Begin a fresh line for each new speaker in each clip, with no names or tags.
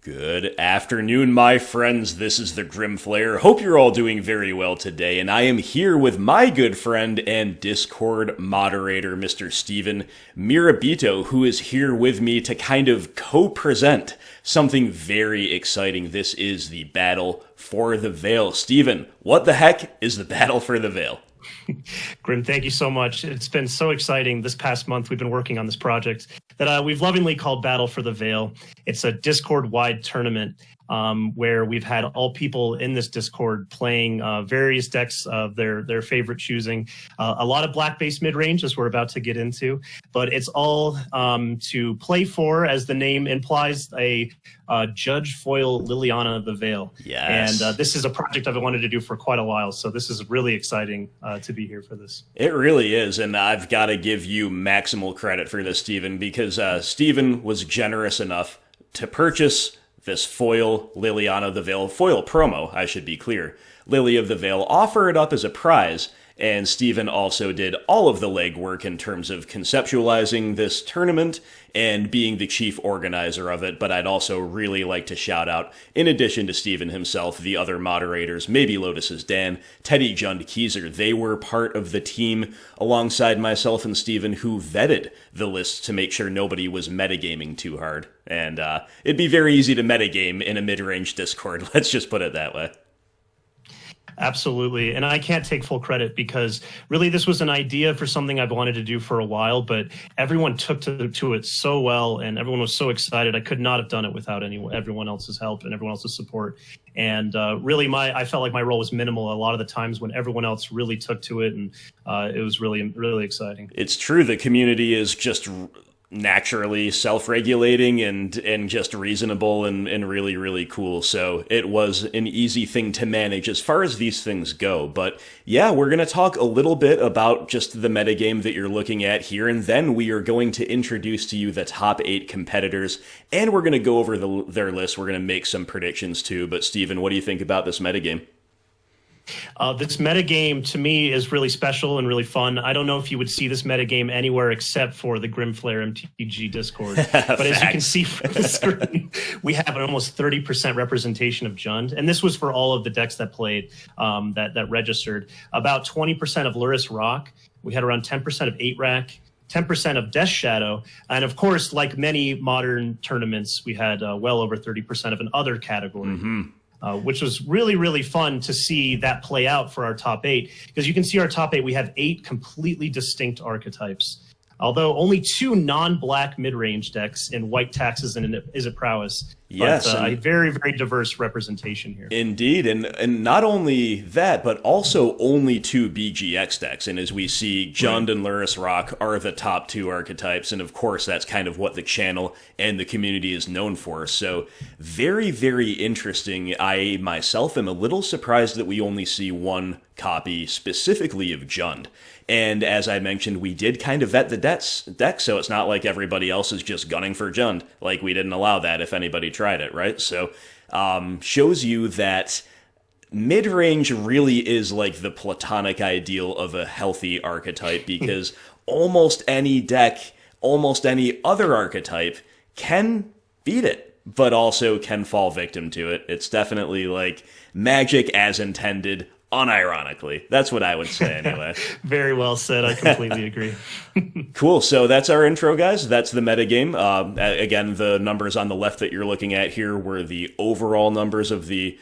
Good afternoon, my friends. This is the Grimflayer. Hope you're all doing very well today, and I am here with my good friend and Discord moderator, Mr. Steven Mirabito, who is here with me to kind of co-present something very exciting. This is the Battle for the Veil. Steven, what the heck is the Battle for the Veil?
Grim, thank you so much. It's been so exciting. This past month, we've been working on this project that we've lovingly called Battle for the Veil. It's a Discord-wide tournament where we've had all people in this Discord playing various decks of their favorite choosing. A lot of black-based mid-range, as we're about to get into, but it's all to play for, as the name implies, a Judge Foil Liliana of the Veil.
Yes.
And this is a project I've wanted to do for quite a while, so this is really exciting to be here for this.
It really is, and I've got to give you maximal credit for this, Steven, because Steven was generous enough to purchase this foil Liliana of the Veil, foil promo, I should be clear. Lily of the Veil, offer it up as a prize, and Steven also did all of the legwork in terms of conceptualizing this tournament and being the chief organizer of it. But I'd also really like to shout out, in addition to Steven himself, the other moderators, maybe Lotus's Dan, Teddy Jund Keyser. They were part of the team alongside myself and Steven who vetted the lists to make sure nobody was metagaming too hard. And it'd be very easy to metagame in a mid-range Discord, let's just put it that way.
Absolutely. And I can't take full credit because really this was an idea for something I've wanted to do for a while, but everyone took to it so well and everyone was so excited. I could not have done it without everyone else's help and everyone else's support. And really I felt like my role was minimal a lot of the times when everyone else really took to it, and it was really, really exciting.
It's true. The community is just naturally self-regulating and just reasonable and really, really cool. So it was an easy thing to manage as far as these things go. But yeah, we're going to talk a little bit about just the metagame that you're looking at here, and then we are going to introduce to you the top 8 competitors, and we're going to go over their list. We're going to make some predictions too. But Steven, what do you think about this metagame?
This metagame, to me, is really special and really fun. I don't know if you would see this metagame anywhere except for the Grimflayer MTG Discord. But as you can see from the screen, we have an almost 30% representation of Jund. And this was for all of the decks that played, that registered. About 20% of Lurrus Rock. We had around 10% of 8-Rack. 10% of Death Shadow, and of course, like many modern tournaments, we had well over 30% of an other category. Mm-hmm. Which was really, really fun to see that play out for our top 8. Because you can see our top 8, we have 8 completely distinct archetypes. Although only 2 non-black mid-range decks in White Taxes and Izzet Prowess.
Yes.
But, a very, very diverse representation here.
Indeed. And not only that, but also only 2 BGX decks. And as we see, Jund and Lurrus Rock are the top 2 archetypes. And of course, that's kind of what the channel and the community is known for. So very, very interesting. I myself am a little surprised that we only see 1 copy specifically of Jund. And as I mentioned, we did kind of vet the deck, so it's not like everybody else is just gunning for Jund. Like, we didn't allow that if anybody tried it, right? So, shows you that mid-range really is like the platonic ideal of a healthy archetype, because almost any deck, almost any other archetype can beat it, but also can fall victim to it. It's definitely like magic as intended, unironically. That's what I would say anyway.
Very well said. I completely agree.
Cool. So that's our intro, guys. That's the metagame. Again, the numbers on the left that you're looking at here were the overall numbers of the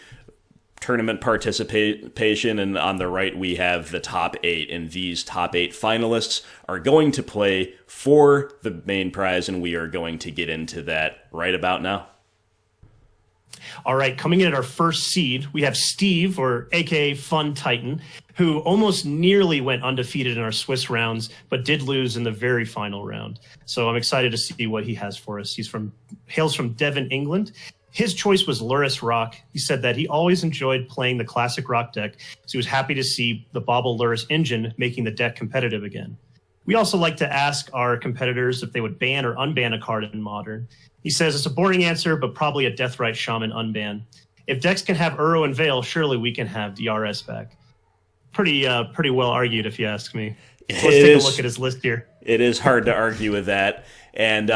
tournament participation, and on the right we have the top 8, and these top 8 finalists are going to play for the main prize, and we are going to get into that right about now.
All right, coming in at our first seed, we have Steve, or aka FunTitan, who almost nearly went undefeated in our Swiss rounds, but did lose in the very final round. So I'm excited to see what he has for us. Hails from Devon, England. His choice was Lurrus Rock. He said that he always enjoyed playing the classic Rock deck, so he was happy to see the Bauble Lurrus engine making the deck competitive again. We also like to ask our competitors if they would ban or unban a card in Modern. He says it's a boring answer, but probably a Deathrite Shaman unban. If decks can have Uro and Veil, surely we can have DRS back. Pretty well argued, if you ask me. Let's take a look at his list here.
It is hard to argue with that. And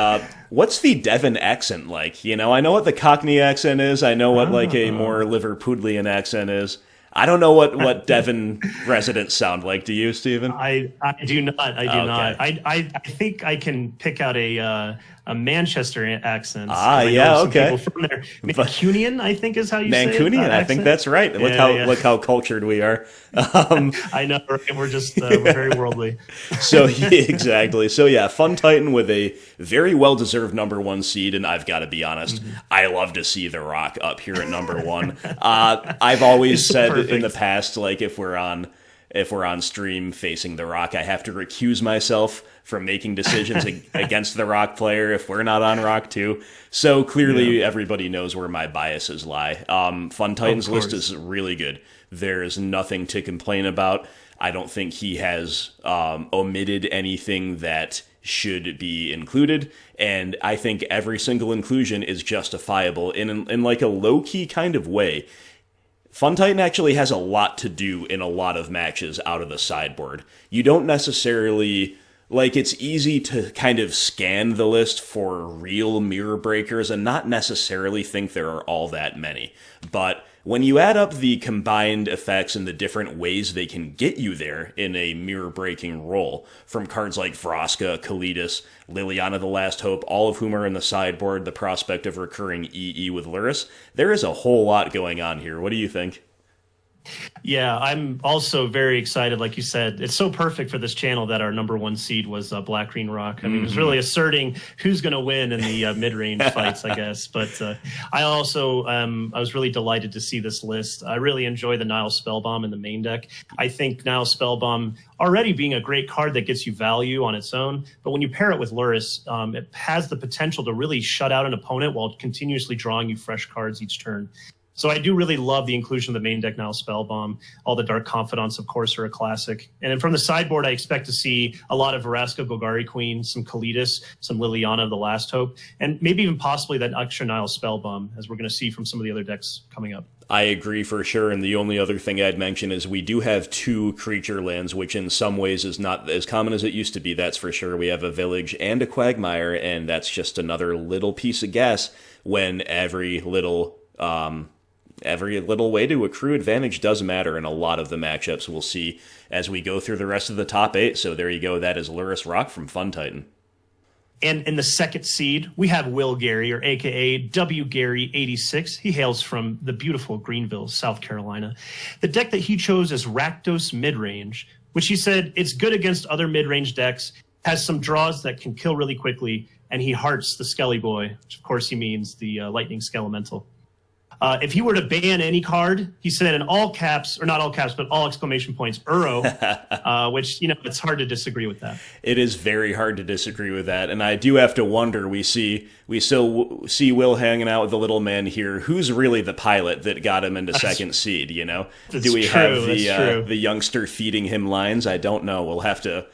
what's the Devon accent like? You know, I know what the Cockney accent is. I know what like a more Liverpudlian accent is. I don't know what Devon residents sound like. Do you, Stephen?
I do not. I do not. I think I can pick out a Manchester accent.
Yeah, okay.
People from there. Mancunian, I think, is how you say it.
Mancunian, I think that's right. Look how cultured we are.
I know, right? We're just we're very worldly.
So exactly. So yeah, FunTitan with a very well-deserved number 1 seed, and I've got to be honest, I love to see The Rock up here at number 1. I've always said in the past, like if we're on stream facing The Rock, I have to recuse myself from making decisions against the Rock player if we're not on Rock too. So clearly everybody knows where my biases lie. FunTitan's list is really good. There's nothing to complain about. I don't think he has omitted anything that should be included, and I think every single inclusion is justifiable in like a low-key kind of way. FunTitan actually has a lot to do in a lot of matches out of the sideboard. You don't necessarily... Like, it's easy to kind of scan the list for real mirror breakers and not necessarily think there are all that many. But when you add up the combined effects and the different ways they can get you there in a mirror-breaking role, from cards like Vraska, Kalidas, Liliana the Last Hope, all of whom are in the sideboard, the prospect of recurring EE with Lurrus, there is a whole lot going on here. What do you think?
Yeah, I'm also very excited. Like you said, it's so perfect for this channel that our number 1 seed was Black Green Rock. I mean, it was really asserting who's going to win in the mid-range fights, I guess. But I also I was really delighted to see this list. I really enjoy the Nile Spellbomb in the main deck. I think Nile Spellbomb already being a great card that gets you value on its own, but when you pair it with Lurrus, it has the potential to really shut out an opponent while continuously drawing you fresh cards each turn. So I do really love the inclusion of the main deck now, Spellbomb. All the Dark Confidants, of course, are a classic. And then from the sideboard, I expect to see a lot of Vraska, Golgari Queen, some Kalidas, some Liliana, the Last Hope, and maybe even possibly that extra Nile Spellbomb, as we're going to see from some of the other decks coming up.
I agree for sure, and the only other thing I'd mention is we do have 2 creature lands, which in some ways is not as common as it used to be, that's for sure. We have a Village and a Quagmire, and that's just another little piece of gas when every little way to accrue advantage does matter in a lot of the matchups we'll see as we go through the rest of the top 8. So there you go. That is Lurrus Rock from FunTitan.
And in the second seed, we have Will Gary, or a.k.a. W. Gary 86. He hails from the beautiful Greenville, South Carolina. The deck that he chose is Rakdos Midrange, which he said it's good against other mid-range decks, has some draws that can kill really quickly, and he hearts the Skelly Boy, which of course he means the Lightning Skelemental. If he were to ban any card, he said in all caps, or not all caps, but all exclamation points, Uro, which, you know, it's hard to disagree with that.
It is very hard to disagree with that. And I do have to wonder, we still see Will hanging out with the little man here. Who's really the pilot that got him into second seed, you know? Do we have the youngster feeding him lines? I don't know. We'll have to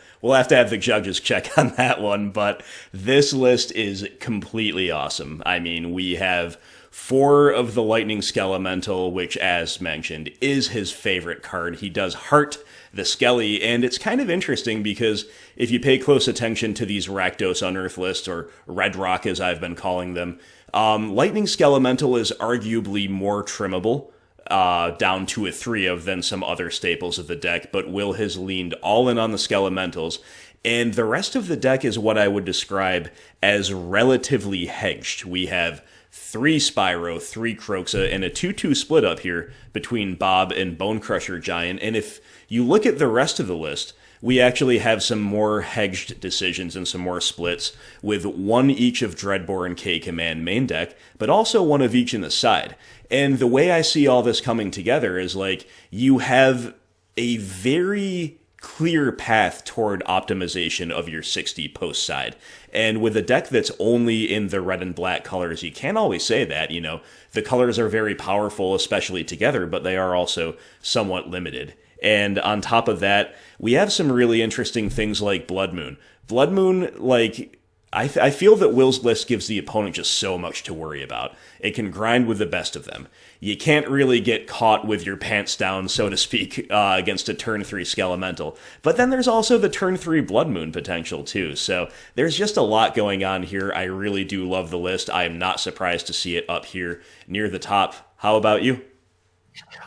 have the judges check on that one. But this list is completely awesome. I mean, we have 4 of the Lightning Skelemental, which, as mentioned, is his favorite card. He does heart the Skelly, and it's kind of interesting because if you pay close attention to these Rakdos Unearth lists, or Red Rock as I've been calling them, Lightning Skelemental is arguably more trimmable, down to a 3 of than some other staples of the deck, but Will has leaned all in on the Skelementals, and the rest of the deck is what I would describe as relatively hedged. We have 3 Spyro, 3 Kroxa, and a 2-2 split up here between Bob and Bonecrusher Giant. And if you look at the rest of the list, we actually have some more hedged decisions and some more splits, with 1 each of Dreadbore and K-Command main deck, but also 1 of each in the side. And the way I see all this coming together is like you have a very clear path toward optimization of your 60 post side. And with a deck that's only in the red and black colors, you can't always say that, you know. The colors are very powerful, especially together, but they are also somewhat limited. And on top of that, we have some really interesting things like Blood Moon. Blood Moon, like, I feel that Will's list gives the opponent just so much to worry about. It can grind with the best of them. You can't really get caught with your pants down, so to speak, against a turn 3 Skelemental. But then there's also the turn 3 Blood Moon potential, too. So there's just a lot going on here. I really do love the list. I am not surprised to see it up here near the top. How about you?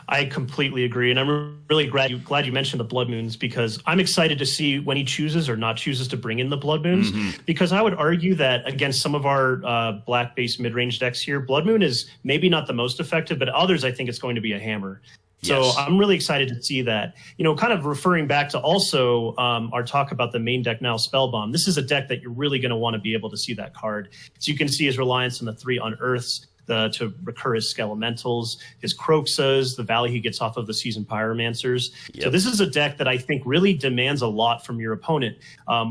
I completely agree, and I'm really glad you mentioned the Blood Moons, because I'm excited to see when he chooses or not chooses to bring in the Blood Moons, because I would argue that against some of our black-based mid-range decks here, Blood Moon is maybe not the most effective, but others I think it's going to be a hammer. So yes. I'm really excited to see that. Kind of referring back to also our talk about the main deck now, Spellbomb. This is a deck that you're really going to want to be able to see that card. So you can see his reliance on the 3 Unearths, to recur his Skelementals, his Kroxas, the value he gets off of the Seasoned Pyromancers. Yep. So this is a deck that I think really demands a lot from your opponent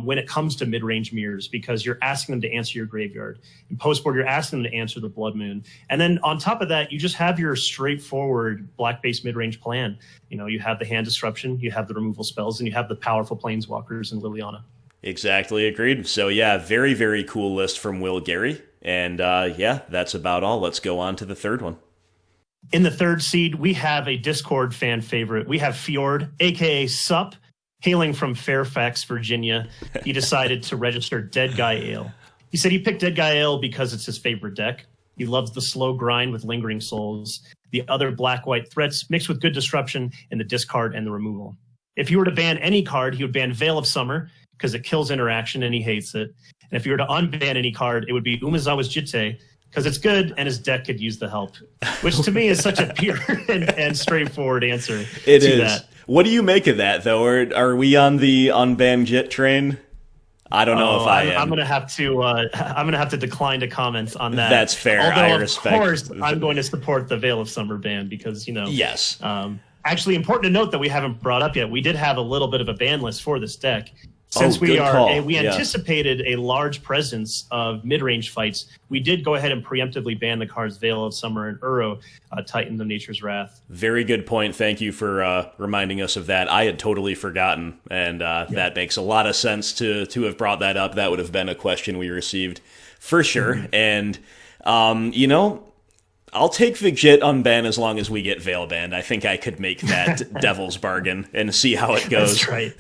when it comes to mid-range mirrors, because you're asking them to answer your graveyard. In postboard, you're asking them to answer the Blood Moon. And then on top of that, you just have your straightforward black-based mid-range plan. You have the hand disruption, you have the removal spells, and you have the powerful Planeswalkers and Liliana.
Exactly, agreed. So yeah, very, very cool list from Will Gary. And that's about all. Let's go on to the third one.
In the third seed, we have a Discord fan favorite. We have Feord, a.k.a. Sup, hailing from Fairfax, Virginia. He decided to register Deadguy Ale. He said he picked Deadguy Ale because it's his favorite deck. He loves the slow grind with Lingering Souls, the other black-white threats mixed with good disruption in the discard and the removal. If he were to ban any card, he would ban Veil of Summer because it kills interaction and he hates it. And if you were to unban any card, it would be Umezawa's Jitte, because it's good and his deck could use the help, which to me is such a pure and straightforward answer.
It is. That. What do you make of that, though? Are we on the unban Jit train? I don't know if I am.
I'm gonna have to decline to comment on that.
That's fair.
Although,
I respect.
Of course, I'm going to support the Veil of Summer ban because
Yes.
Actually, important to note that we haven't brought up yet. We did have a little bit of a ban list for this deck. Since we anticipated a large presence of mid-range fights, we did go ahead and preemptively ban the cards Veil of Summer and Uro, Titan of Nature's Wrath.
Very good point. Thank you for reminding us of that. I had totally forgotten, and that makes a lot of sense to have brought that up. That would have been a question we received for sure. And, I'll take the Jit unban as long as we get Veil banned. I think I could make that devil's bargain and see how it goes.
That's right.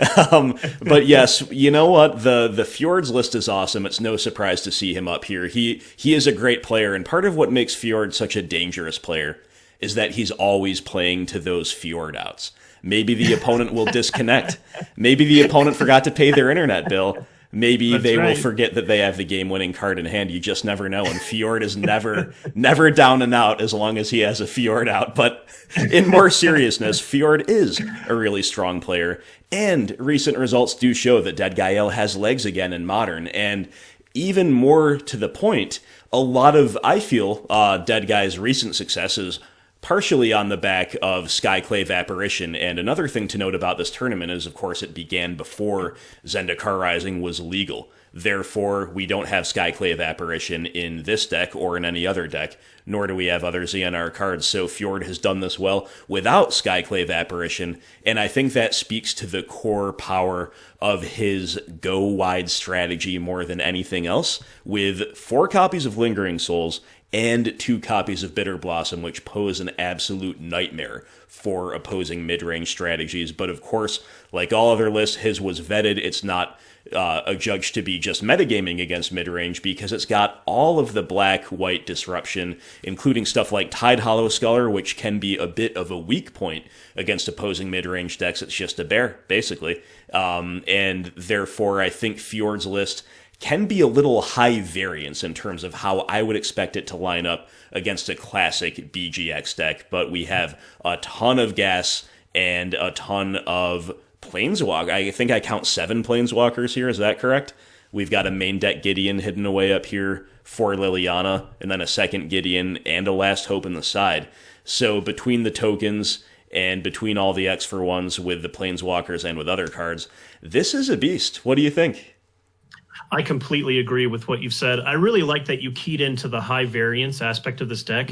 But yes, you know what? The Feord's list is awesome. It's no surprise to see him up here. He is a great player, and part of what makes Feord such a dangerous player is that he's always playing to those Feord outs. Maybe the opponent will disconnect. Maybe the opponent forgot to pay their internet bill. Maybe
That's
they
right.
will forget that they have the game-winning card in hand. You just never know. And Feord is never down and out as long as he has a Feord out. But in more seriousness, Feord is a really strong player. And recent results do show that Deadguy Ale has legs again in Modern. And even more to the point, a lot of, I feel, Deadguy's recent successes partially on the back of Skyclave Apparition. And another thing to note about this tournament is, of course, it began before Zendikar Rising was legal. Therefore, we don't have Skyclave Apparition in this deck or in any other deck, nor do we have other ZNR cards. So Feord has done this well without Skyclave Apparition, and I think that speaks to the core power of his go-wide strategy more than anything else, with 4 copies of Lingering Souls and 2 copies of Bitter Blossom, which pose an absolute nightmare for opposing mid-range strategies. But of course, like all other lists, his was vetted. It's not adjudged to be just metagaming against mid-range because it's got all of the black-white disruption, including stuff like Tide Hollow Sculler, which can be a bit of a weak point against opposing mid-range decks. It's just a bear, basically. And therefore, I think Feord's list can be a little high variance in terms of how I would expect it to line up against a classic BGX deck, but we have a ton of gas and a ton of Planeswalker. I think I count 7 Planeswalkers here, is that correct? We've got a main deck Gideon hidden away up here for Liliana, and then a second Gideon and a Last Hope in the side. So between the tokens and between all the X for 1s with the Planeswalkers and with other cards, this is a beast. What do you think?
I completely agree with what you've said. I really like that you keyed into the high variance aspect of this deck.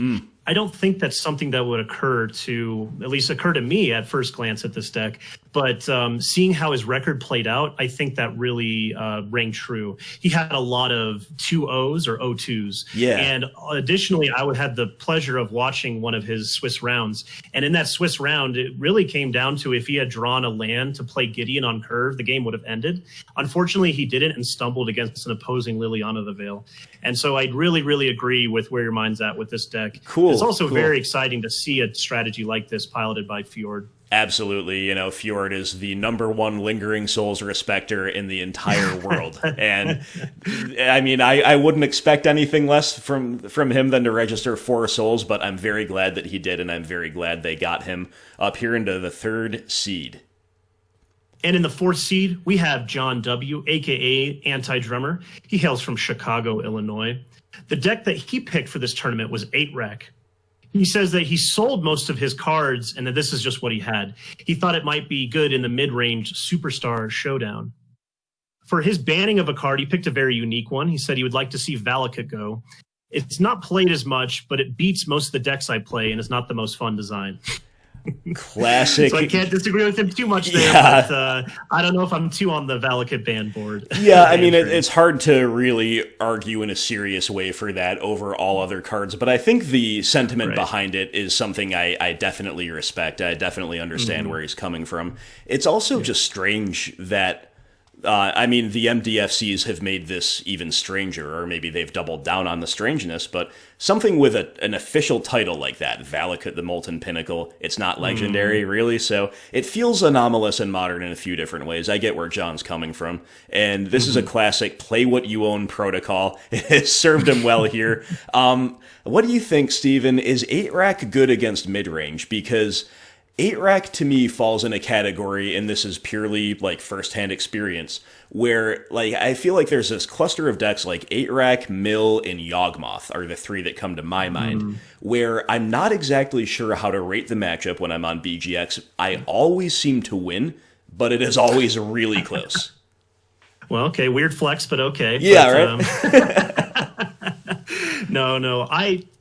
I don't think that's something that would occur to, at least occur to me at first glance at this deck. But seeing how his record played out, I think that really rang true. He had a lot of 2-0s or 0-2s.
Yeah.
And additionally, I would have the pleasure of watching one of his Swiss rounds. And in that Swiss round, it really came down to if he had drawn a land to play Gideon on curve, the game would have ended. Unfortunately, he didn't and stumbled against an opposing Liliana the Veil. And so I really, really agree with where your mind's at with this deck.
Cool.
It's also very exciting to see a strategy like this piloted by Feord.
Absolutely. You know, Feord is the #1 Lingering Souls respecter in the entire world. And I mean, I wouldn't expect anything less from him than to register 4 souls, but I'm very glad that he did, and I'm very glad they got him up here into the 3rd seed.
And in the 4th seed, we have Jon W, a.k.a. Anti-Drummer. He hails from Chicago, Illinois. The deck that he picked for this tournament was 8-Rec. He says that he sold most of his cards and that this is just what he had. He thought it might be good in the mid-range Superstar Showdown. For his banning of a card, he picked a very unique one. He said he would like to see Valakut go. It's not played as much, but it beats most of the decks I play, and it's not the most fun design.
Classic.
So I can't disagree with him too much there, but I don't know if I'm too on the Valakut ban board.
Yeah, I mean, it's hard to really argue in a serious way for that over all other cards, but I think the sentiment behind it is something I definitely respect. I definitely understand where he's coming from. It's also just strange that I mean, the MDFCs have made this even stranger, or maybe they've doubled down on the strangeness, but something with an official title like that, Valakut the Molten Pinnacle, it's not legendary, really, so it feels anomalous and modern in a few different ways. I get where John's coming from, and this is a classic play-what-you-own protocol. It has served him well here. What do you think, Steven? Is 8-Rack good against mid-range? Because 8-Rack to me falls in a category, and this is purely like first-hand experience, where like I feel like there's this cluster of decks like 8-Rack, Mill, and Yawgmoth are the 3 that come to my mind, where I'm not exactly sure how to rate the matchup when I'm on BGX. I always seem to win, but it is always really close.
Well, okay, weird flex, but okay.
Yeah,
but, right? No,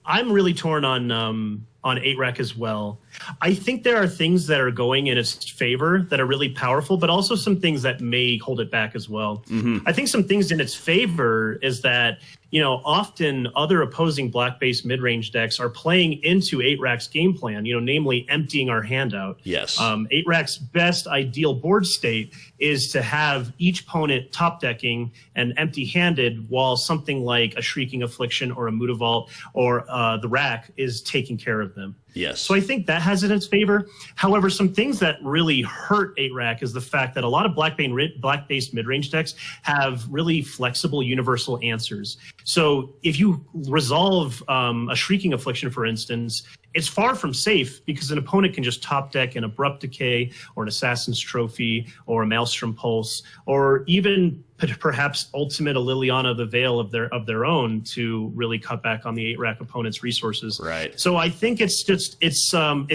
I'm really torn on 8-Rack as well. I think there are things that are going in its favor that are really powerful, but also some things that may hold it back as well. I think some things in its favor is that, you know, often other opposing black-based mid-range decks are playing into 8-Rack's game plan, you know, namely emptying our hand out.
Yes.
8-Rack's best ideal board state is to have each opponent top decking and empty-handed while something like a Shrieking Affliction or a Mutavault or the Rack is taking care of them.
Yes.
So I think that has it in its favor. However, some things that really hurt 8-Rack is the fact that a lot of black-based mid-range decks have really flexible universal answers. So if you resolve a Shrieking Affliction, for instance, it's far from safe because an opponent can just top deck an Abrupt Decay or an Assassin's Trophy or a Maelstrom Pulse or even perhaps ultimate a Liliana the Veil of their own to really cut back on the 8-Rack opponent's resources.
Right.
So I think it's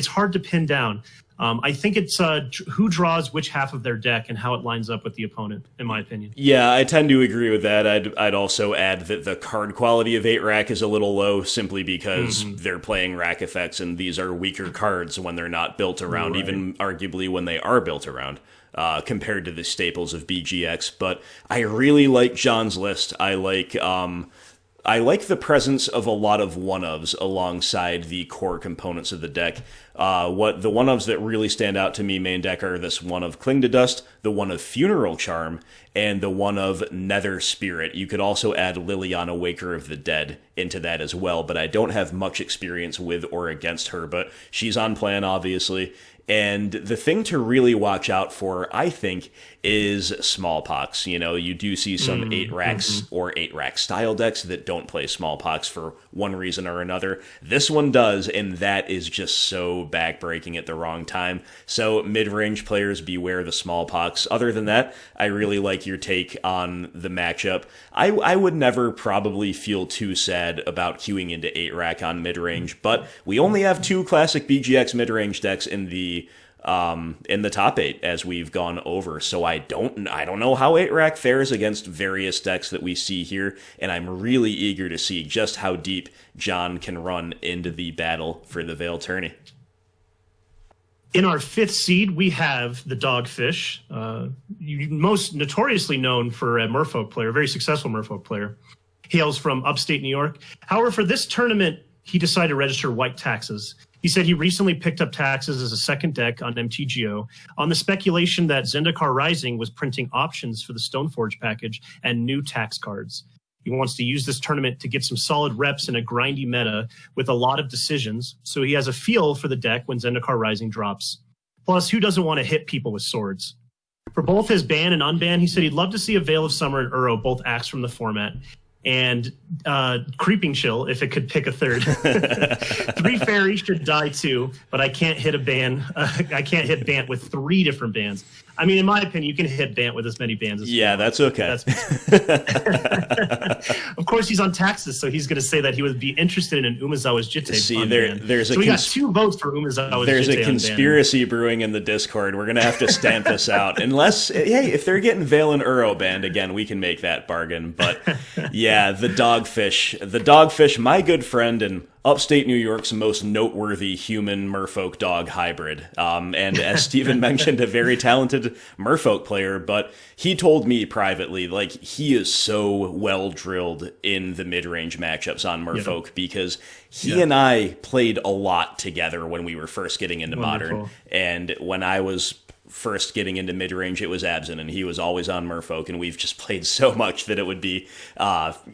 hard to pin down. I think it's who draws which half of their deck and how it lines up with the opponent, in my opinion.
Yeah, I tend to agree with that. I'd also add that the card quality of 8-Rack is a little low simply because they're playing rack effects, and these are weaker cards when they're not built around, even arguably when they are built around. Compared to the staples of BGX, but I really like John's list. I like the presence of a lot of one-ofs alongside the core components of the deck. What the one-ofs that really stand out to me main deck are this one of Cling to Dust, the one of Funeral Charm, and the one of Nether Spirit. You could also add Liliana, Waker of the Dead into that as well, but I don't have much experience with or against her, but she's on plan, obviously. And the thing to really watch out for, I think, is Smallpox. You know, you do see some 8-Racks or 8-Rack style decks that don't play Smallpox for one reason or another. This one does, and that is just so backbreaking at the wrong time. So mid-range players, beware the Smallpox. Other than that, I really like your take on the matchup. I would never probably feel too sad about queuing into 8-Rack on mid-range, but we only have 2 classic BGX mid-range decks in the in the top 8 as we've gone over. So I don't know how 8-Rack fares against various decks that we see here, and I'm really eager to see just how deep Jon can run into the battle for the Veil tourney.
In our 5th seed, we have TheDogFish, most notoriously known for a Merfolk player, a very successful Merfolk player. Hails from upstate New York. However, for this tournament, he decided to register white taxes. He said he recently picked up taxes as a second deck on MTGO on the speculation that Zendikar Rising was printing options for the Stoneforge package and new tax cards. He wants to use this tournament to get some solid reps in a grindy meta with a lot of decisions, so he has a feel for the deck when Zendikar Rising drops. Plus, who doesn't want to hit people with swords? For both his ban and unban, he said he'd love to see a Veil of Summer and Uro both axed from the format, and Creeping Chill if it could pick a third. 3 fairies should die too, but I can't hit a ban. I can't hit Bant with 3 different bans. I mean, in my opinion, you can hit Bant with as many bans as
yeah, that's okay.
Of course, he's on taxes, so he's going to say that he would be interested in an Umezawa's Jitte.
See, there's
so we got 2 votes for Umezawa's
There's
Jitte
a conspiracy brewing in the Discord. We're going to have to stamp this out. Unless, hey, if they're getting Veil and Uro banned again, we can make that bargain. But yeah, TheDogFish, my good friend and upstate New York's most noteworthy human merfolk dog hybrid. And as Steven mentioned, a very talented merfolk player, but he told me privately, like, he is so well drilled in the mid-range matchups on merfolk because he and I played a lot together when we were first getting into Modern. And when I was first getting into mid-range, it was Absent, and he was always on merfolk, and we've just played so much that it would be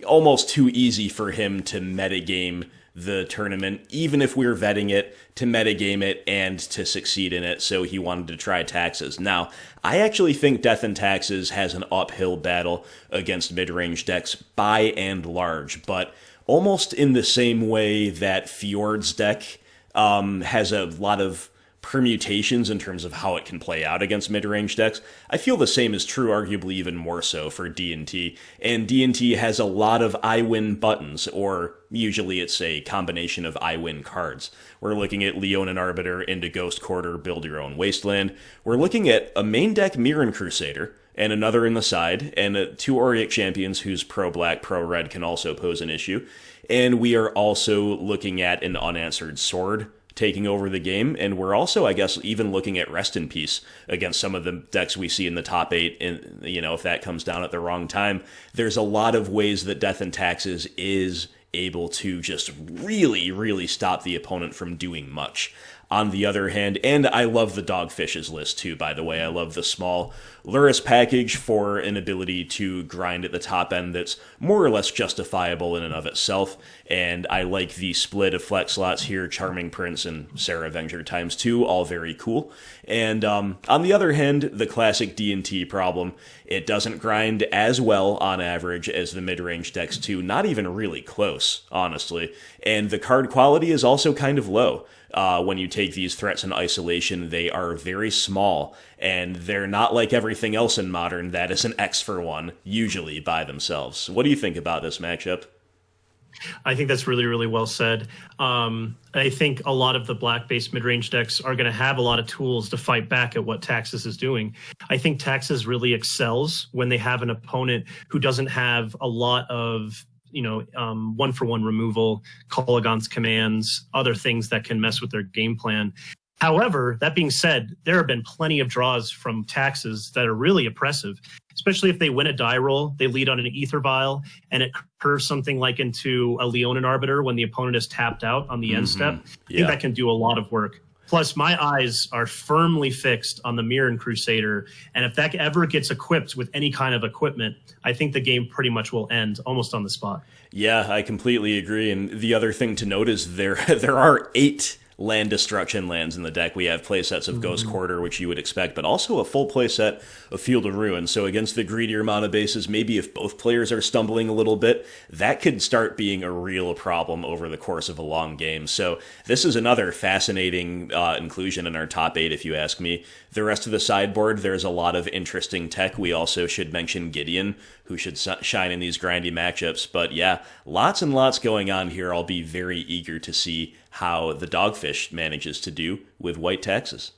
almost too easy for him to metagame the tournament, even if we were vetting it, to metagame it and to succeed in it, so he wanted to try taxes. Now, I actually think Death and Taxes has an uphill battle against mid-range decks by and large, but almost in the same way that Feord's deck has a lot of permutations in terms of how it can play out against mid-range decks. I feel the same is true, arguably even more so, for D&T. And D&T has a lot of I win buttons, or usually it's a combination of I win cards. We're looking at Leonin Arbiter into Ghost Quarter, build your own Wasteland. We're looking at a main deck Mirran Crusader, and another in the side, and 2 Auric Champions whose pro-black, pro-red can also pose an issue. And we are also looking at an unanswered sword taking over the game, and we're also, I guess, even looking at Rest in Peace against some of the decks we see in the top 8, and, you know, if that comes down at the wrong time. There's a lot of ways that Death and Taxes is able to just really, really stop the opponent from doing much. On the other hand, and I love the TheDogFish's list too, by the way. I love the small Lurrus package for an ability to grind at the top end that's more or less justifiable in and of itself. And I like the split of flex slots here, Charming Prince and Sarah Avenger ×2, all very cool. And on the other hand, the classic D&T problem, it doesn't grind as well on average as the mid-range decks too, not even really close, honestly. And the card quality is also kind of low. When you take these threats in isolation, they are very small, and they're not like everything else in Modern that is an X for 1, usually by themselves. What do you think about this matchup?
I think that's really, really well said. I think a lot of the black-based mid-range decks are going to have a lot of tools to fight back at what Taxes is doing. I think Taxes really excels when they have an opponent who doesn't have a lot of one-for-one removal, Kolaghan's commands, other things that can mess with their game plan. However, that being said, there have been plenty of draws from Taxes that are really oppressive, especially if they win a die roll, they lead on an Ether Vial, and it curves something like into a Leonin Arbiter when the opponent is tapped out on the end step. I think that can do a lot of work. Plus, my eyes are firmly fixed on the Mirran Crusader, and if that ever gets equipped with any kind of equipment, I think the game pretty much will end almost on the spot.
Yeah, I completely agree. And the other thing to note is there are 8 land destruction lands in the deck. We have playsets of Ghost Quarter, which you would expect, but also a full playset of Field of Ruin. So against the greedier mana bases, maybe if both players are stumbling a little bit, that could start being a real problem over the course of a long game. So this is another fascinating inclusion in our top 8, if you ask me. The rest of the sideboard, there's a lot of interesting tech. We also should mention Gideon, who should shine in these grindy matchups. But yeah, lots and lots going on here. I'll be very eager to see how the TheDogFish manages to do with white taxes.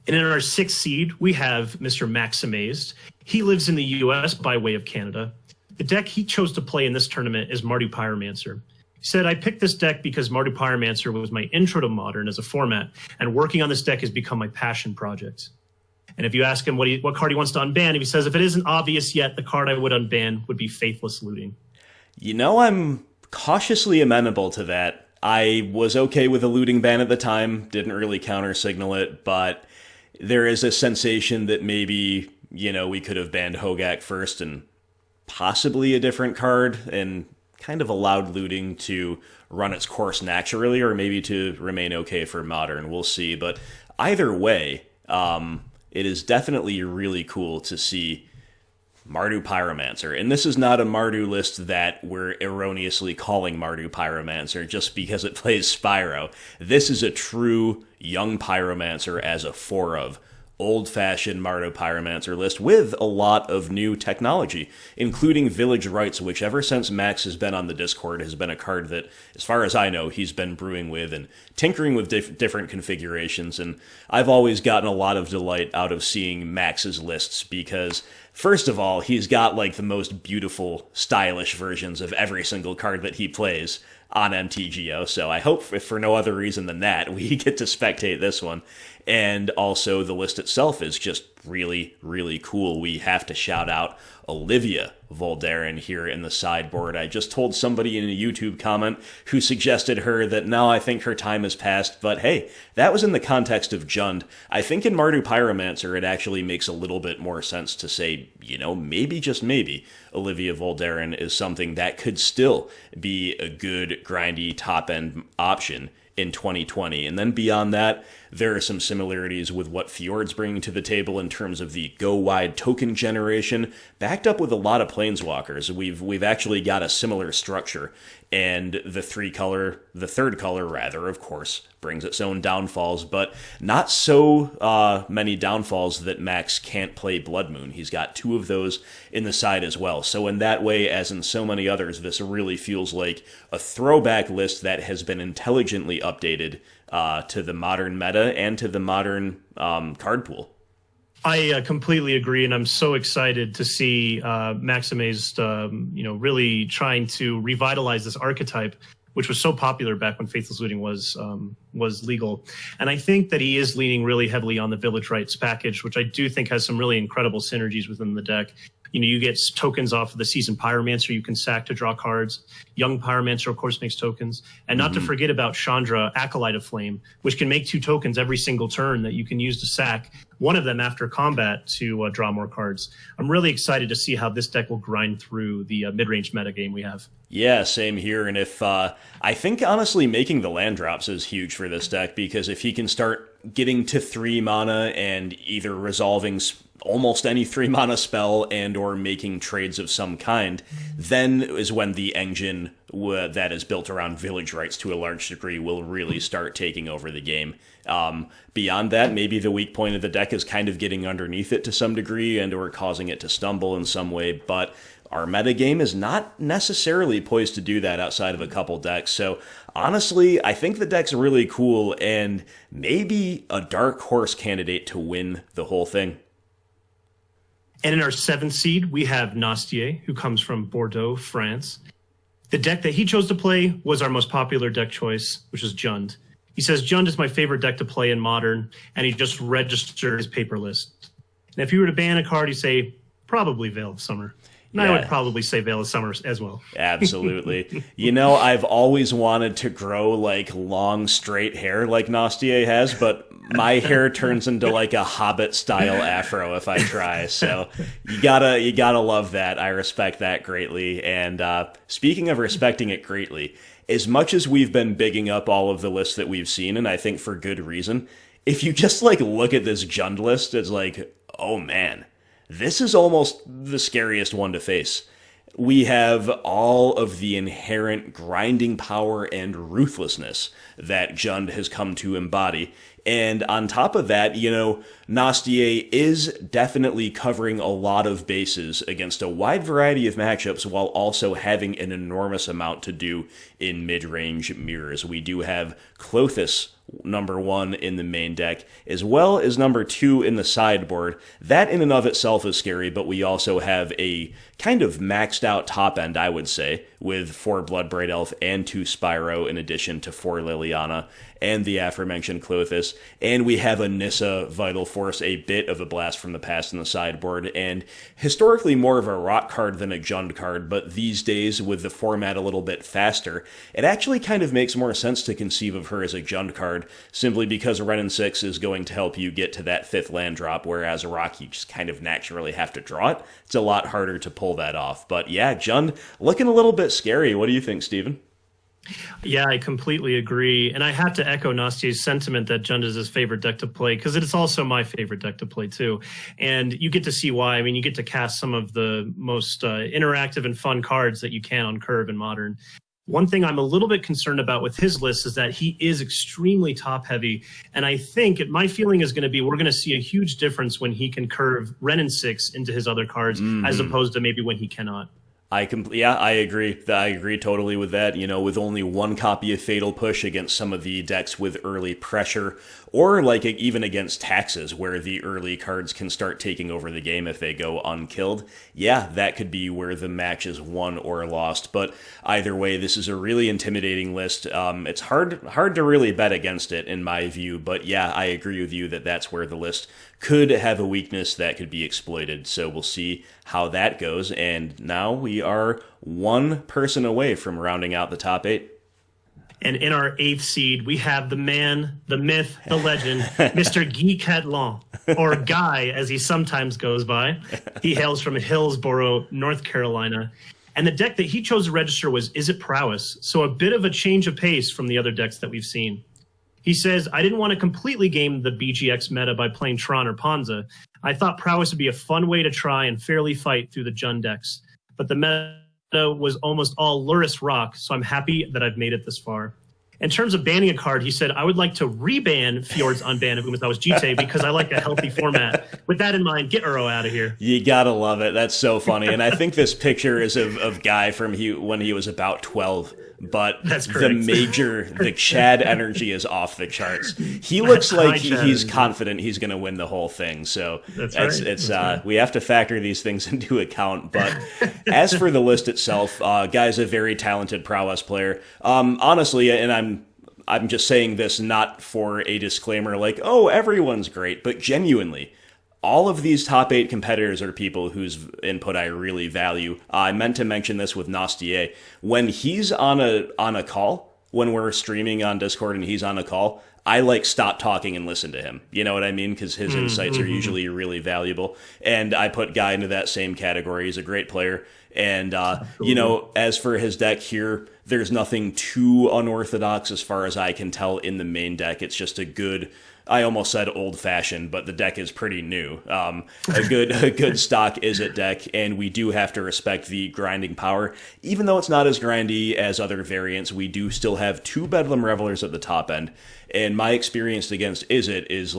And in our 6th seed, we have Mr. Maximazed. He lives in the US by way of Canada. The deck he chose to play in this tournament is Mardu Pyromancer. He said, I picked this deck because Mardu Pyromancer was my intro to Modern as a format, and working on this deck has become my passion project. And if you ask him what card he wants to unban, if he says, if it isn't obvious yet, the card I would unban would be Faithless Looting.
You know, I'm cautiously amenable to that. I was okay with a looting ban at the time, didn't really counter-signal it, but there is a sensation that maybe, you know, we could have banned Hogak first and possibly a different card, and kind of allowed looting to run its course naturally, or maybe to remain okay for Modern. We'll see. But either way, it is definitely really cool to see Mardu Pyromancer. And this is not a Mardu list that we're erroneously calling Mardu Pyromancer just because it plays Spyro. This is a true young Pyromancer as a 4 of. Old-fashioned Mardu Pyromancer list with a lot of new technology, including Village Rites, which ever since Max has been on the Discord has been a card that, as far as I know, he's been brewing with and tinkering with different configurations, and I've always gotten a lot of delight out of seeing Max's lists because, first of all, he's got like the most beautiful, stylish versions of every single card that he plays on MTGO, so I hope, if for no other reason than that, we get to spectate this one. And also, the list itself is just really, really cool. We have to shout out Olivia Voldaren here in the sideboard. I just told somebody in a YouTube comment who suggested her that now I think her time has passed, but hey, that was in the context of Jund. I think in Mardu Pyromancer it actually makes a little bit more sense to say, you know, maybe, just maybe, Olivia Voldaren is something that could still be a good, grindy, top-end option in 2020. And then beyond that, there are some similarities with what Feord's bringing to the table in terms of the go-wide token generation, backed up with a lot of planeswalkers. We've actually got a similar structure, and the third color, of course, brings its own downfalls, but not so many downfalls that Max can't play Blood Moon. He's got 2 of those in the side as well. So in that way, as in so many others, this really feels like a throwback list that has been intelligently updated to the modern meta and to the modern card pool.
I completely agree, and I'm so excited to see Maximazed, really trying to revitalize this archetype, which was so popular back when Faithless Looting was legal. And I think that he is leaning really heavily on the Village Rites package, which I do think has some really incredible synergies within the deck. You know, you get tokens off of the Seasoned Pyromancer you can sack to draw cards. Young Pyromancer, of course, makes tokens. And not to forget about Chandra, Acolyte of Flame, which can make 2 tokens every single turn that you can use to sack, one of them after combat to draw more cards. I'm really excited to see how this deck will grind through the mid-range metagame we have.
Yeah, same here. And if I think, honestly, making the land drops is huge for this deck, because if he can start getting to 3 mana and either resolving almost any 3-mana spell and or making trades of some kind, then is when the engine that is built around Village Rites to a large degree will really start taking over the game. Beyond that, maybe the weak point of the deck is kind of getting underneath it to some degree and or causing it to stumble in some way, but our metagame is not necessarily poised to do that outside of a couple decks. So honestly, I think the deck's really cool and maybe a dark horse candidate to win the whole thing.
And in our 7th seed, we have Nastier, who comes from Bordeaux, France. The deck that he chose to play was our most popular deck choice, which is Jund. He says, Jund is my favorite deck to play in Modern, and he just registered his paper list. And if you were to ban a card, he'd say, probably Veil of Summer. And I would probably say Veil of Summer as well.
Absolutely. You know, I've always wanted to grow like long, straight hair like Nastier has, but my hair turns into like a Hobbit style afro if I try. So you gotta love that. I respect that greatly. And speaking of respecting it greatly, as much as we've been bigging up all of the lists that we've seen, and I think for good reason, if you just like look at this Jund list, it's like, oh man, this is almost the scariest one to face. We have all of the inherent grinding power and ruthlessness that Jund has come to embody And on top of that, Nastier is definitely covering a lot of bases against a wide variety of matchups while also having an enormous amount to do in mid-range mirrors. We do have Klothys number 1 in the main deck, as well as number 2 in the sideboard. That in and of itself is scary, but we also have a kind of maxed out top end, I would say, with 4 Bloodbraid Elf and 2 Spyro in addition to 4 Liliana and the aforementioned Klothys. And we have a Nissa Vital Force, a bit of a blast from the past in the sideboard, and historically more of a rock card than a Jund card, but these days, with the format a little bit faster, it actually kind of makes more sense to conceive of her as a Jund card, simply because a Renin 6 is going to help you get to that 5th land drop, whereas a rock, you just kind of naturally have to draw it. It's a lot harder to pull that off. But yeah, Jund looking a little bit scary. What do you think, Steven?
Yeah, I completely agree. And I have to echo Nastier's sentiment that Jund is his favorite deck to play, because it's also my favorite deck to play too. And you get to see why. I mean, you get to cast some of the most interactive and fun cards that you can on Curve and Modern. One thing I'm a little bit concerned about with his list is that he is extremely top heavy. And I think my feeling is going to be we're going to see a huge difference when he can curve Renin 6 into his other cards, as opposed to maybe when he cannot.
I agree. I agree totally with that. With only 1 copy of Fatal Push against some of the decks with early pressure, or like even against taxes, where the early cards can start taking over the game if they go unkilled. Yeah, that could be where the match is won or lost. But either way, this is a really intimidating list. It's hard to really bet against it, in my view. But yeah, I agree with you that that's where the list could have a weakness that could be exploited. So we'll see how that goes. And now we are 1 person away from rounding out the top 8.
And in our 8th seed, we have the man, the myth, the legend, Mr. Guy Catlin, or Guy, as he sometimes goes by. He hails from Hillsborough, North Carolina. And the deck that he chose to register was Izzet Prowess, so a bit of a change of pace from the other decks that we've seen. He says, I didn't want to completely game the BGX meta by playing Tron or Ponza. I thought Prowess would be a fun way to try and fairly fight through the Jund decks. But the meta was almost all Lurrus rock, so I'm happy that I've made it this far. In terms of banning a card, he said, I would like to reban Feord's unban of Umathaw's GT because I like a healthy format. With that in mind, get Uro out of here.
You gotta love it. That's so funny. And I think this picture is of Guy from when he was about 12. But the Chad energy is off the charts. He looks like he's confident he's going to win the whole thing. So we have to factor these things into account. But as for the list itself, Guy's a very talented Prowess player. Honestly, and I'm just saying this not for a disclaimer like, oh, everyone's great, but genuinely, all of these top 8 competitors are people whose input I really value. I meant to mention this with Nastier. When he's on a call, when we're streaming on Discord and he's on a call, I stop talking and listen to him. You know what I mean? Because his insights are usually really valuable. And I put Guy into that same category. He's a great player. And, as for his deck here, there's nothing too unorthodox as far as I can tell in the main deck. It's just a good... I almost said old-fashioned, but the deck is pretty new. A good stock Izzet deck, and we do have to respect the grinding power. Even though it's not as grindy as other variants, we do still have 2 Bedlam Revelers at the top end. And my experience against Izzet is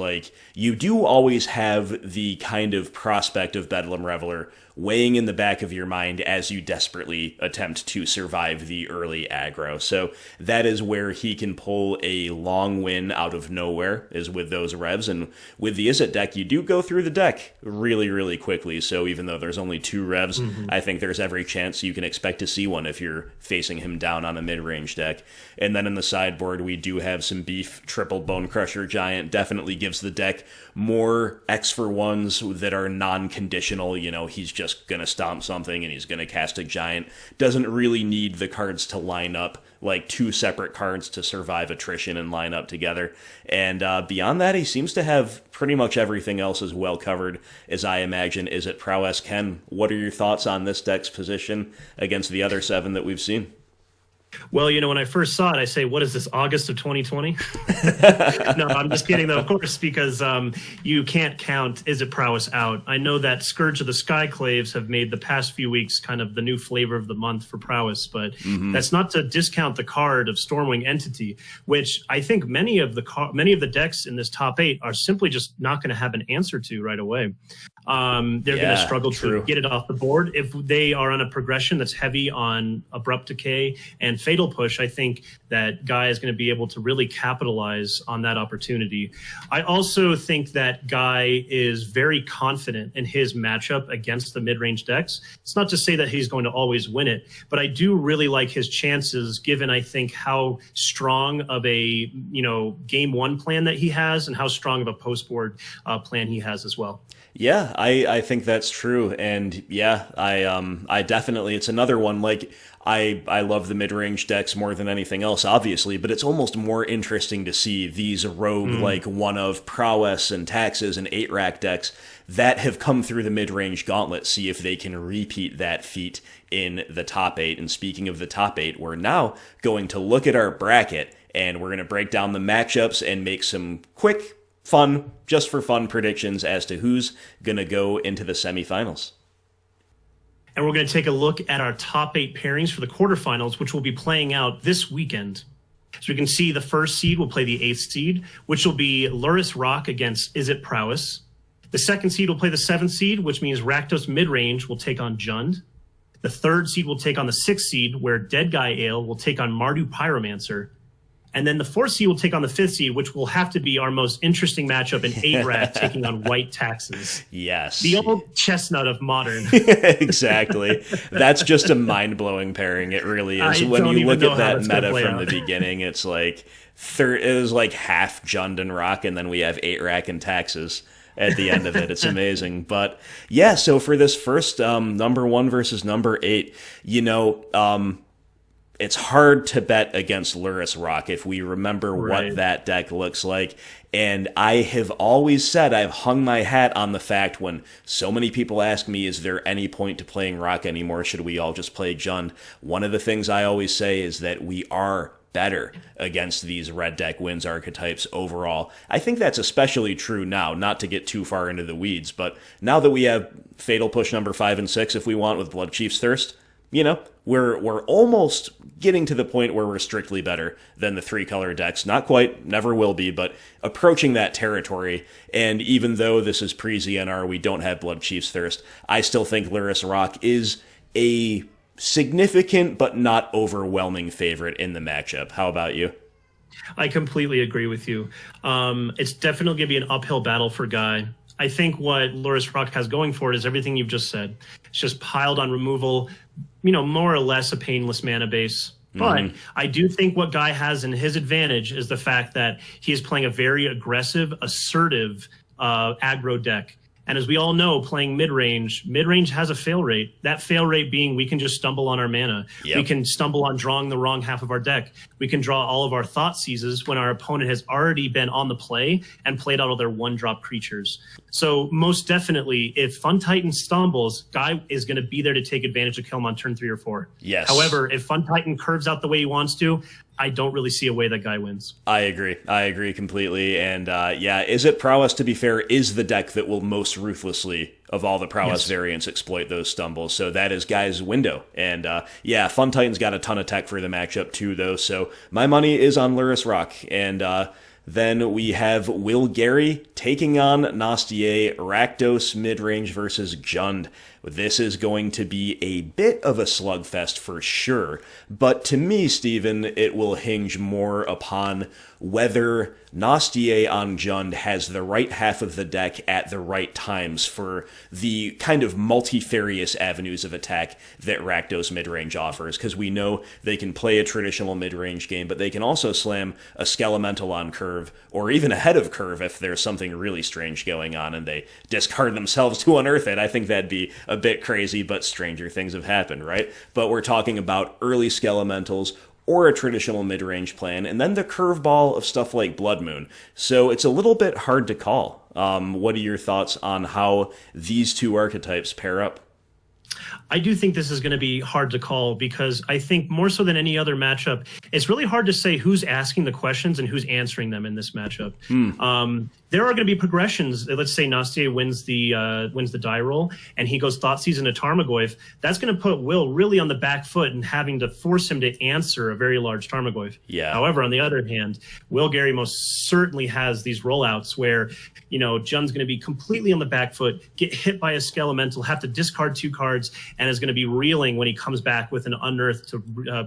you do always have the kind of prospect of Bedlam Reveler weighing in the back of your mind as you desperately attempt to survive the early aggro. So that is where he can pull a long win out of nowhere, is with those revs. And with the Izzet deck, you do go through the deck really, really quickly. So even though there's only 2 revs, I think there's every chance you can expect to see one if you're facing him down on a mid-range deck. And then in the sideboard, we do have some beef. Triple Bone Crusher Giant definitely gives the deck more X for 1s that are non-conditional. He's just going to stomp something and he's going to cast a giant. Doesn't really need the cards to line up, like 2 separate cards to survive attrition and line up together. And beyond that, he seems to have pretty much everything else as well covered as I imagine Izzet Prowess can. What are your thoughts on this deck's position against the other 7 that we've seen?
Well, when I first saw it, I say, what is this, August of 2020? No, I'm just kidding, though, of course, because you can't count Izzet Prowess out. I know that Scourge of the Skyclaves have made the past few weeks kind of the new flavor of the month for Prowess, but that's not to discount the card of Stormwing Entity, which I think many of the decks in this top 8 are simply just not going to have an answer to right away. They're going to struggle to get it off the board. If they are on a progression that's heavy on Abrupt Decay and Fatal Push, I think that Guy is going to be able to really capitalize on that opportunity. I also think that Guy is very confident in his matchup against the mid-range decks. It's not to say that he's going to always win it, but I do really like his chances given, I think, how strong of a game one plan that he has and how strong of a post-board plan he has as well.
Yeah, I think that's true. And yeah, I definitely, it's another one, like, I love the mid-range decks more than anything else, obviously, but it's almost more interesting to see these rogue, like one of Prowess and Taxes and 8-rack decks that have come through the mid-range gauntlet, see if they can repeat that feat in the top 8. And speaking of the top 8, we're now going to look at our bracket, and we're going to break down the matchups and make some quick, fun, just for fun predictions as to who's going to go into the semifinals.
And we're going to take a look at our top 8 pairings for the quarterfinals, which will be playing out this weekend. So we can see the first seed will play the 8th seed, which will be Lurrus Rock against Izzet Prowess. The second seed will play the 7th seed, which means Rakdos Midrange will take on Jund. The third seed will take on the 6th seed, where Deadguy Ale will take on Mardu Pyromancer. And then the 4th seed will take on the 5th seed, which will have to be our most interesting matchup in 8-rack taking on White Taxes.
Yes.
The old chestnut of Modern.
Exactly. That's just a mind-blowing pairing. It really is. When you look at that meta from the beginning, it's like it was like half Jund and Rock, and then we have 8-rack and Taxes at the end of it. It's amazing. But yeah, so for this first number 1 versus number 8, it's hard to bet against Lurrus Rock if we remember what that deck looks like. And I have always said, I've hung my hat on the fact when so many people ask me, is there any point to playing Rock anymore? Should we all just play Jund? One of the things I always say is that we are better against these red deck wins archetypes overall. I think that's especially true now, not to get too far into the weeds, but now that we have Fatal Push number 5 and 6, if we want, with Blood Chief's Thirst, we're almost getting to the point where we're strictly better than the 3-color decks. Not quite, never will be, but approaching that territory. And even though this is pre-ZNR, we don't have Blood Chief's Thirst, I still think Lurrus Rock is a significant but not overwhelming favorite in the matchup. How about you?
I completely agree with you. It's definitely going to be an uphill battle for Guy. I think what Lurrus Rock has going for it is everything you've just said. It's just piled on removal, more or less a painless mana base. But I do think what Guy has in his advantage is the fact that he is playing a very aggressive, assertive aggro deck. And as we all know, playing mid-range has a fail rate. That fail rate being we can just stumble on our mana. Yep. We can stumble on drawing the wrong half of our deck. We can draw all of our thought seizes when our opponent has already been on the play and played out all their 1-drop creatures. So most definitely, if FunTitan stumbles, Guy is going to be there to take advantage of kill him on turn 3 or 4.
Yes.
However, if FunTitan curves out the way he wants to, I don't really see a way that Guy wins.
I agree completely. And Izzet Prowess, to be fair, is the deck that will most ruthlessly of all the Prowess variants exploit those stumbles. So that is Guy's window. And FunTitan's got a ton of tech for the matchup too, though. So my money is on Lurrus Rock. And then we have Will Gary taking on Nastier, Rakdos Midrange versus Jund. This is going to be a bit of a slugfest for sure, but to me, Steven, it will hinge more upon whether Nastier on Jund has the right half of the deck at the right times for the kind of multifarious avenues of attack that Rakdos Midrange offers, because we know they can play a traditional midrange game, but they can also slam a Skelemental on curve, or even ahead of curve if there's something really strange going on and they discard themselves to unearth it. I think that'd be a bit crazy, but stranger things have happened, right? But we're talking about early Skelementals or a traditional mid-range plan, and then the curveball of stuff like Blood Moon. So it's a little bit hard to call. What are your thoughts on how these two archetypes pair up?
I do think this is going to be hard to call because I think more so than any other matchup, it's really hard to say who's asking the questions and who's answering them in this matchup. There are going to be progressions. Let's say Nastier wins the die roll and he goes Thoughtseize into Tarmogoyf. That's going to put Will really on the back foot and having to force him to answer a very large Tarmogoyf.
Yeah.
However, on the other hand, Will Gary most certainly has these rollouts where, you know, Jon's going to be completely on the back foot, get hit by a Skelemental, have to discard 2 cards, and is going to be reeling when he comes back with an Unearth to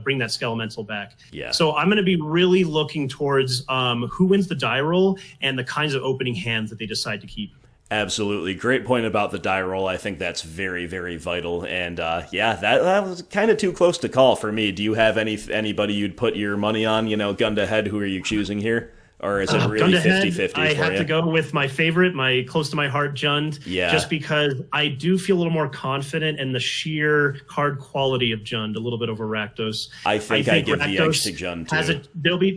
bring that Skelemental back.
Yeah.
So I'm going to be really looking towards who wins the die roll and the kinds of opening hands that they decide to keep.
Absolutely. Great point about the die roll. I think that's very, very vital. And yeah, that was kind of too close to call for me. Do you have anybody you'd put your money on, you know, gun to head? Who are you choosing here? Or is it really 50-50 for you?
I have to go with my favorite, my close to my heart, Jund.
Yeah.
Just because I do feel a little more confident in the sheer card quality of Jund, a little bit over Rakdos.
I think I give the edge to Jund too.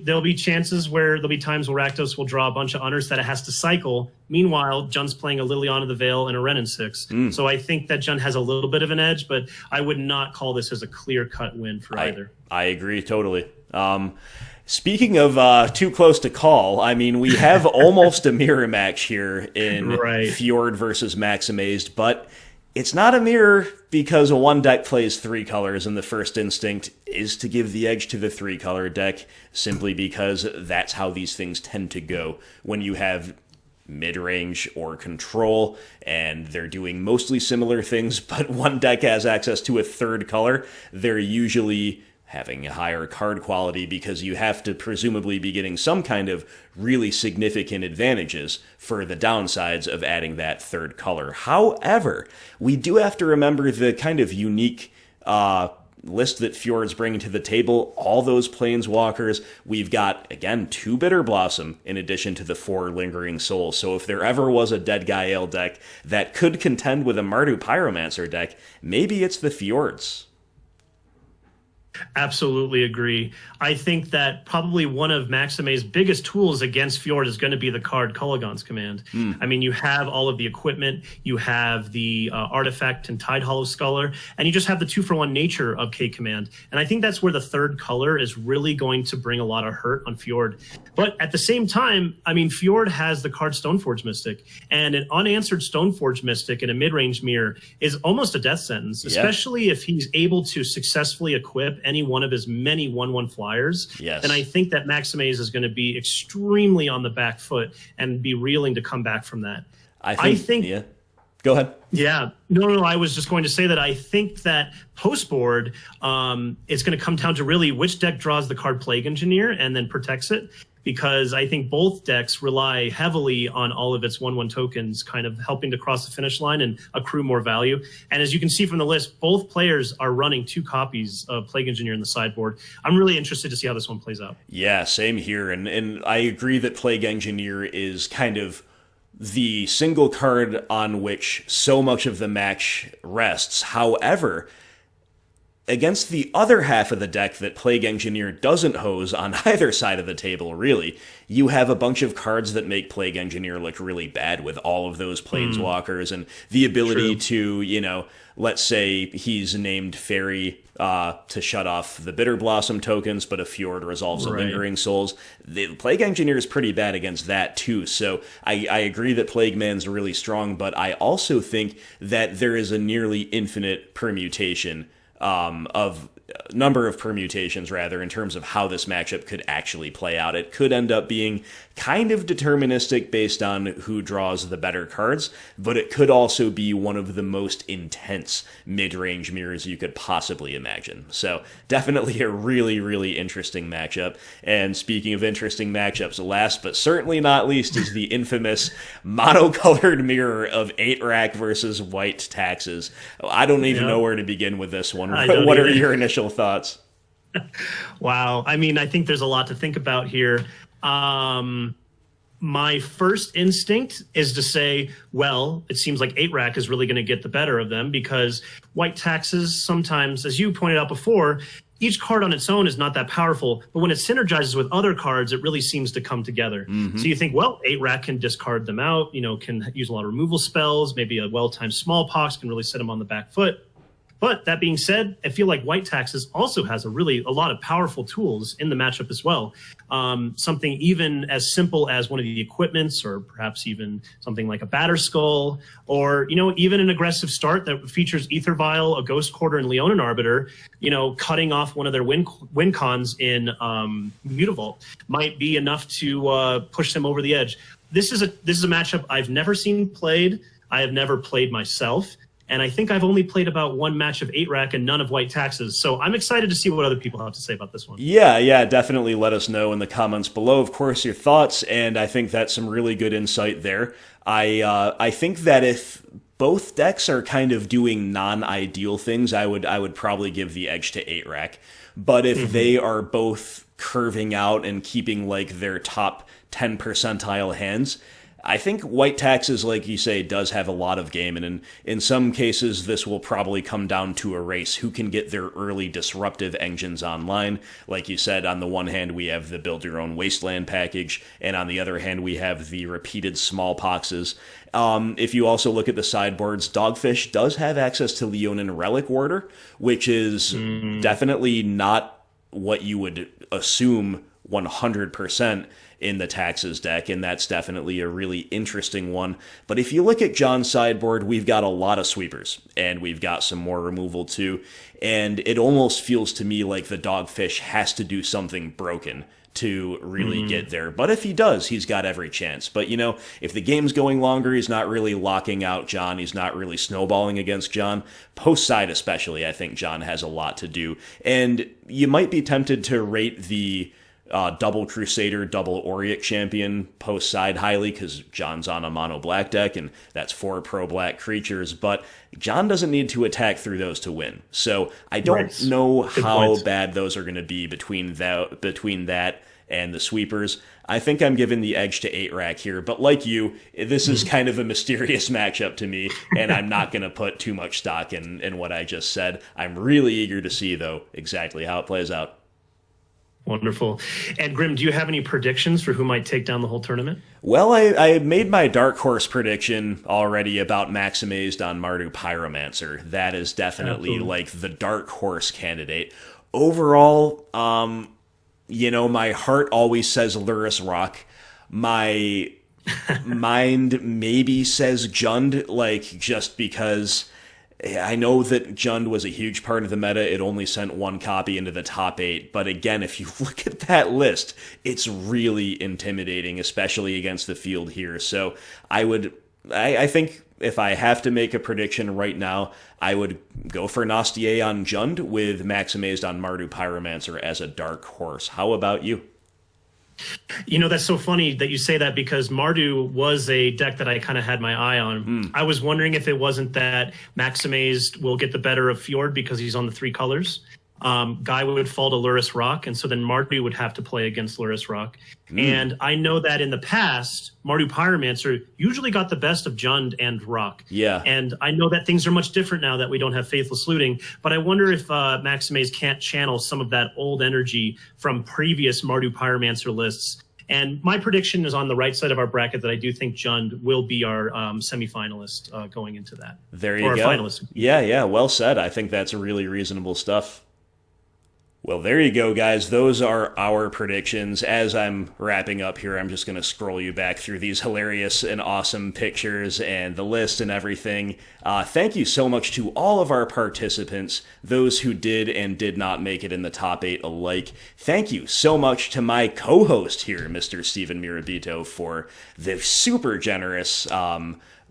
There'll be chances where there'll be times where Rakdos will draw a bunch of Unearths that it has to cycle. Meanwhile, Jund's playing a Liliana the Veil and a Renin 6. So I think that Jund has a little bit of an edge, but I would not call this as a clear-cut win for either.
I agree totally. Speaking of too close to call, I mean, we have almost a mirror match here in Feord versus Maximazed, but it's not a mirror because one deck plays 3 colors, and the first instinct is to give the edge to the 3-color deck, simply because that's how these things tend to go when you have mid-range or control, and they're doing mostly similar things, but one deck has access to a 3rd color. They're usually having a higher card quality because you have to presumably be getting some kind of really significant advantages for the downsides of adding that 3rd color. However, we do have to remember the kind of unique list that Feord's bringing to the table. All those Planeswalkers. We've got, again, 2 Bitter Blossom in addition to the 4 Lingering Souls. So if there ever was a Deadguy Ale deck that could contend with a Mardu Pyromancer deck, maybe it's the Feords.
Absolutely agree. I think that probably one of Maximazed's biggest tools against Feord is going to be the card Kolaghan's Command. I mean, you have all of the equipment, you have the artifact and Tidehollow Sculler, and you just have the 2-for-1 nature of K Command. And I think that's where the 3rd color is really going to bring a lot of hurt on Feord. But at the same time, I mean, Feord has the card Stoneforge Mystic, and an unanswered Stoneforge Mystic in a mid-range mirror is almost a death sentence, especially if he's able to successfully equip any one of his many 1/1 flyers. And I think that Maximazed is going to be extremely on the back foot and be reeling to come back from that. I think
yeah. Go ahead.
Yeah. No, I was just going to say that I think that post-board it's going to come down to really which deck draws the card Plague Engineer and then protects it, because I think both decks rely heavily on all of its 1/1 tokens kind of helping to cross the finish line and accrue more value. And as you can see from the list, both players are running 2 copies of Plague Engineer in the sideboard. I'm really interested to see how this one plays out.
Yeah, same here. And I agree that Plague Engineer is kind of the single card on which so much of the match rests. However, against the other half of the deck that Plague Engineer doesn't hose on either side of the table, really, you have a bunch of cards that make Plague Engineer look really bad with all of those Planeswalkers and the ability to, you know, let's say he's named Fairy to shut off the Bitter Blossom tokens, but a Feord resolves the Lingering Souls. The Plague Engineer is pretty bad against that, too. So I agree that Plague Man's really strong, but I also think that there is a nearly infinite permutation of number of permutations, rather, in terms of how this matchup could actually play out. It could end up being kind of deterministic based on who draws the better cards, but it could also be one of the most intense mid-range mirrors you could possibly imagine. So definitely a really, really interesting matchup. And speaking of interesting matchups, last but certainly not least is the infamous monocolored mirror of 8-rack versus white taxes. I don't even know where to begin with this one. What are your initial thoughts?
Wow. I mean, I think there's a lot to think about here. My first instinct is to say, well, it seems like 8-rack is really going to get the better of them, because white taxes sometimes, as you pointed out before, each card on its own is not that powerful, but when it synergizes with other cards, it really seems to come together. So you think, well, 8-rack can discard them out, you know, can use a lot of removal spells, maybe a well-timed Smallpox can really set them on the back foot. But that being said, I feel like White Taxes also has a lot of powerful tools in the matchup as well. Something even as simple as one of the equipments, or perhaps even something like a Batter Skull, or, even an aggressive start that features Ether Vial, a Ghost Quarter, and Leonin Arbiter, cutting off one of their win cons in Mutavault might be enough to push them over the edge. This is a matchup I've never seen played. I have never played myself. And I think I've only played about one match of 8-Rack and none of White Taxes. So I'm excited to see what other people have to say about this one.
Yeah, definitely let us know in the comments below, of course, your thoughts. And I think that's some really good insight there. I think that if both decks are kind of doing non-ideal things, I would probably give the edge to 8-Rack. But if they are both curving out and keeping like their top 10 percentile hands, I think White Taxes, like you say, does have a lot of game, and in some cases this will probably come down to a race who can get their early disruptive engines online. Like you said, on the one hand we have the Build Your Own Wasteland package, and on the other hand we have the repeated smallpoxes. If you also look at the sideboards, Dogfish does have access to Leonin Relic Warder, which is definitely not what you would assume 100% in the Taxes deck, and that's definitely a really interesting one. But if you look at Jon's sideboard, we've got a lot of sweepers, and we've got some more removal too, and it almost feels to me like the Dogfish has to do something broken to really get there. But if he does, he's got every chance. But, if the game's going longer, he's not really locking out Jon, he's not really snowballing against Jon. Post-side especially, I think Jon has a lot to do. And you might be tempted to rate the double Crusader, double Auric champion post-side highly because Jon's on a mono black deck, and that's 4 pro-black creatures, but Jon doesn't need to attack through those to win. So I don't know how bad those are going to be between that and the sweepers. I think I'm giving the edge to 8-Rack here, but like you, this is kind of a mysterious matchup to me, and I'm not going to put too much stock in what I just said. I'm really eager to see, though, exactly how it plays out.
Wonderful. And Grim, do you have any predictions for who might take down the whole tournament?
Well, I made my dark horse prediction already about Maximazed on Mardu Pyromancer. That is definitely like the dark horse candidate. Overall, my heart always says Lurrus Rock. My mind maybe says Jund, just because I know that Jund was a huge part of the meta. It only sent one copy into the top 8. But again, if you look at that list, it's really intimidating, especially against the field here. So I think if I have to make a prediction right now, I would go for Nastier on Jund with Maximazed on Mardu Pyromancer as a dark horse. How about you?
That's so funny that you say that, because Mardu was a deck that I kind of had my eye on. I was wondering if it wasn't that Maximazed will get the better of Feord because he's on the 3 colors. Guy would fall to Lurrus Rock, and so then Mardu would have to play against Lurrus Rock. And I know that in the past, Mardu Pyromancer usually got the best of Jund and Rock.
Yeah.
And I know that things are much different now that we don't have Faithless Looting, but I wonder if Maximazed can't channel some of that old energy from previous Mardu Pyromancer lists. And my prediction is on the right side of our bracket that I do think Jund will be our semifinalist going into that.
There you go. Finalist. Yeah, well said. I think that's really reasonable stuff. Well, there you go, guys. Those are our predictions. As I'm wrapping up here, I'm just going to scroll you back through these hilarious and awesome pictures and the list and everything. Thank you so much to all of our participants, those who did and did not make it in the top 8 alike. Thank you so much to my co-host here, Mr. Steven Mirabito, for the super generous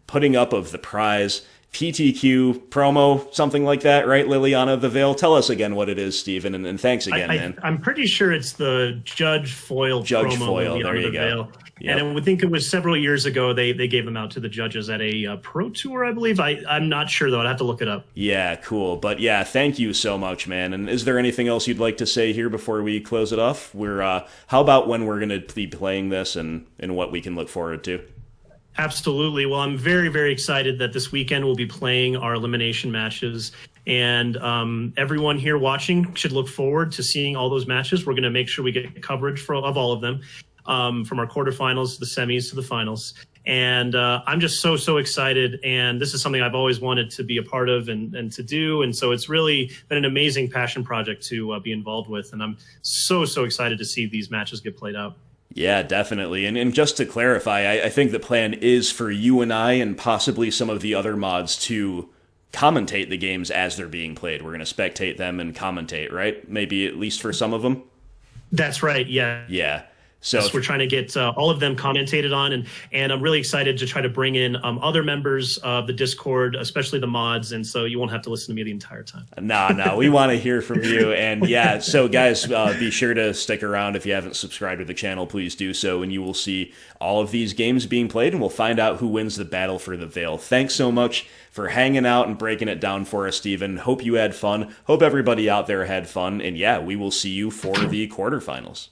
putting up of the prize. PTQ promo, something like that, right, Liliana the Veil? Tell us again what it is, Stephen, and thanks again, man.
I'm pretty sure it's the Judge Foil promo.
There you go.
Yep. And I would think it was several years ago they gave them out to the judges at a pro tour, I believe. I'm not sure, though. I'd have to look it up. Yeah,
cool. But yeah, thank you so much, man. And is there anything else you'd like to say here before we close it off? How about when we're going to be playing this and what we can look forward to?
Absolutely. Well, I'm very, very excited that this weekend we'll be playing our elimination matches. And everyone here watching should look forward to seeing all those matches. We're going to make sure we get coverage of all of them, from our quarterfinals to the semis to the finals. And I'm just so excited. And this is something I've always wanted to be a part of and to do. And so it's really been an amazing passion project to be involved with. And I'm so excited to see these matches get played out.
Yeah, definitely. And just to clarify, I think the plan is for you and I and possibly some of the other mods to commentate the games as they're being played. We're going to spectate them and commentate, right? Maybe at least for some of them?
That's right, yeah.
Yeah. So
we're trying to get all of them commentated on, and I'm really excited to try to bring in other members of the Discord, especially the mods, and so you won't have to listen to me the entire time.
No, we want to hear from you. And yeah, so guys, be sure to stick around. If you haven't subscribed to the channel, please do so, and you will see all of these games being played, and we'll find out who wins the battle for the Veil. Thanks so much for hanging out and breaking it down for us, Steven. Hope you had fun. Hope everybody out there had fun. And yeah, we will see you for the quarterfinals.